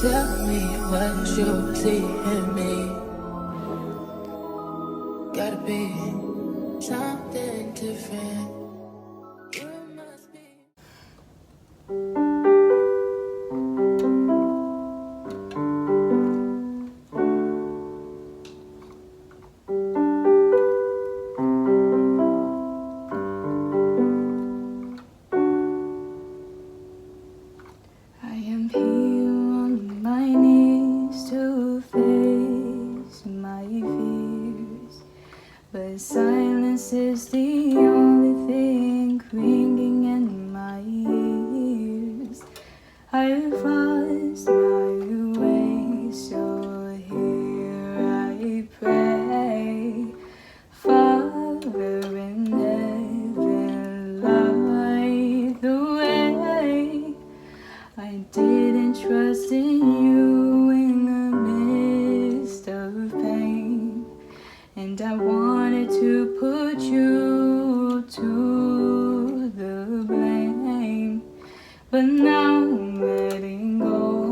Tell me what you see in me. Gotta be something different. You must be. I am here on my knees to face my fears, but silence is the only thing ringing in my ears. I've lost my way, so here I pray. Father in heaven, light the way. I didn't trust in you in the midst of pain, and I wanted to put you to the blame, but now I'm letting go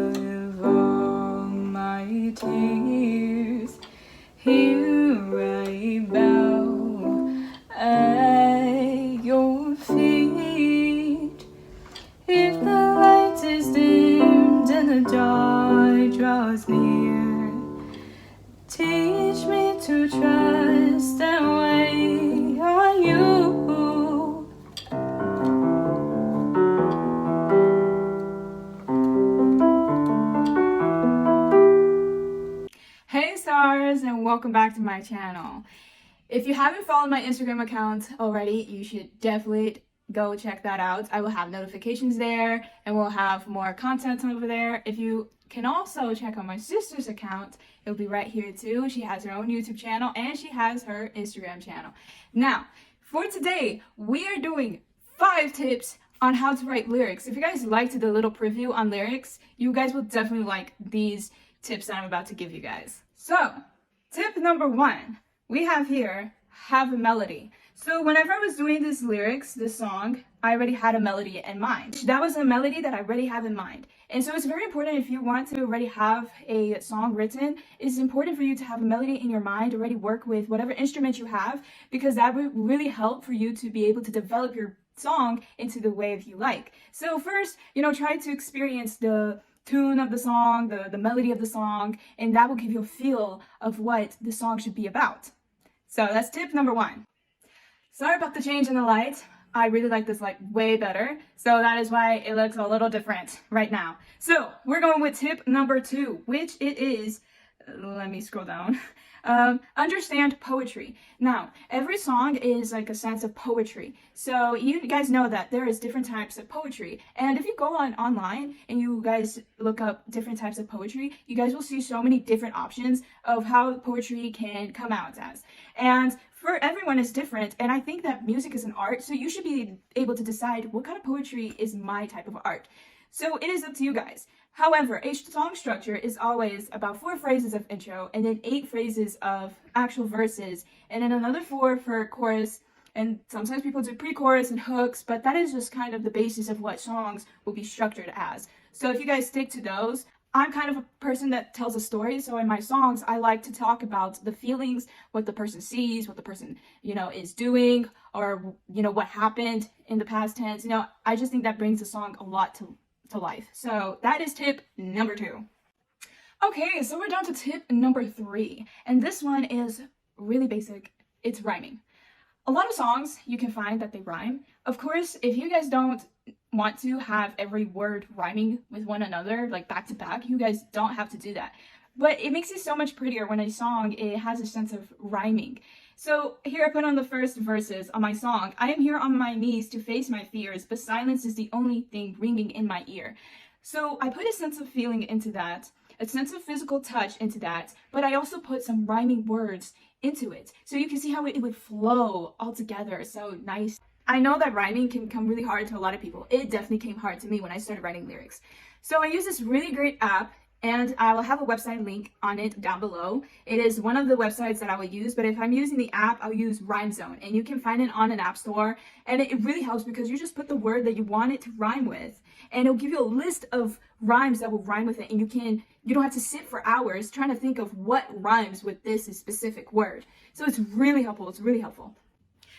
of all my tears. Here I bow at your feet. If the light is dimmed and the dark draws near, teach me to trust and wait on you. Hey stars, and welcome back to my channel. If you haven't followed my Instagram account already, you should definitely go check that out. I will have notifications there and we'll have more content over there. If you can also check out my sister's account, it'll be right here too. She has her own YouTube channel and she has her Instagram channel. Now, for today, we are doing 5 tips on how to write lyrics. If you guys liked the little preview on lyrics, you guys will definitely like these tips that I'm about to give you guys. So, tip number 1, we have here, have a melody. So whenever I was doing this lyrics, this song, I already had a melody in mind. That was a melody that I already have in mind. And so it's very important, if you want to already have a song written, it's important for you to have a melody in your mind, already work with whatever instrument you have, because that would really help for you to be able to develop your song into the way you like. So first, try to experience the tune of the song, the melody of the song, and that will give you a feel of what the song should be about. So that's tip number 1. Sorry about the change in the light. I really like this light way better. So that is why it looks a little different right now. So we're going with tip number 2, which it is, let me scroll down. Understand poetry. Now, every song is like a sense of poetry. So you guys know that there is different types of poetry. And if you go online and you guys look up different types of poetry, you guys will see so many different options of how poetry can come out as. And for everyone is different, and I think that music is an art, so you should be able to decide what kind of poetry is my type of art. So it is up to you guys. However, a song structure is always about 4 phrases of intro, and then 8 phrases of actual verses, and then another 4 for chorus, and sometimes people do pre-chorus and hooks, but that is just kind of the basis of what songs will be structured as. So if you guys stick to those, I'm kind of a person that tells a story, so in my songs, I like to talk about the feelings, what the person sees, what the person, is doing, or, what happened in the past tense. I just think that brings the song a lot to life. So that is tip number 2. Okay, so we're down to tip number 3, and this one is really basic. It's rhyming. A lot of songs, you can find that they rhyme. Of course, if you guys don't want to have every word rhyming with one another, like back to back, you guys don't have to do that. But it makes it so much prettier when a song, it has a sense of rhyming. So here I put on the first verses on my song. I am here on my knees to face my fears, but silence is the only thing ringing in my ear. So I put a sense of feeling into that, a sense of physical touch into that, but I also put some rhyming words into it. So you can see how it would flow all together so nice. I know that rhyming can come really hard to a lot of people. It definitely came hard to me when I started writing lyrics. So I use this really great app, and I will have a website link on it down below. It is one of the websites that I will use, but if I'm using the app, I'll use Rhyme Zone, and you can find it on an app store, and it really helps because you just put the word that you want it to rhyme with, and it'll give you a list of rhymes that will rhyme with it, and you don't have to sit for hours trying to think of what rhymes with this specific word. So it's really helpful. It's really helpful.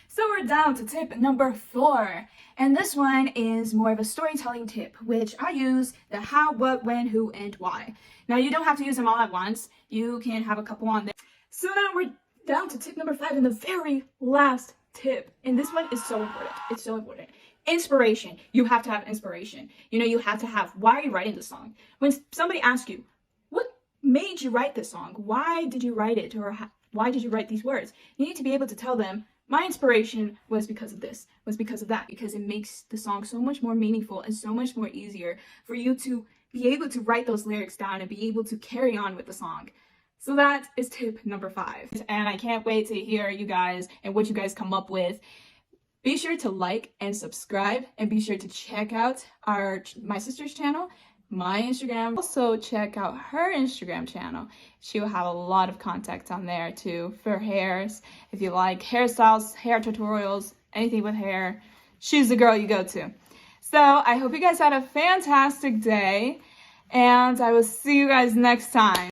So we're down to tip number 4, and this one is more of a storytelling tip, which I use the how, what, when, who, and why. Now you don't have to use them all at once. You can have a couple on there. So now we're down to tip number 5 and the very last tip, and this one is so important. It's so important. Inspiration. You have to have inspiration. You have to have, why are you writing this song? When somebody asks you, what made you write this song? Why did you write it? Or why did you write these words? You need to be able to tell them, my inspiration was because of this, was because of that, because it makes the song so much more meaningful and so much more easier for you to be able to write those lyrics down and be able to carry on with the song. So that is tip number 5. And I can't wait to hear you guys and what you guys come up with. Be sure to like and subscribe, and be sure to check out my sister's channel, my Instagram. Also check out her Instagram channel. She will have a lot of content on there too for hairs. If you like hairstyles, hair tutorials, anything with hair, she's the girl you go to. So I hope you guys had a fantastic day, and I will see you guys next time.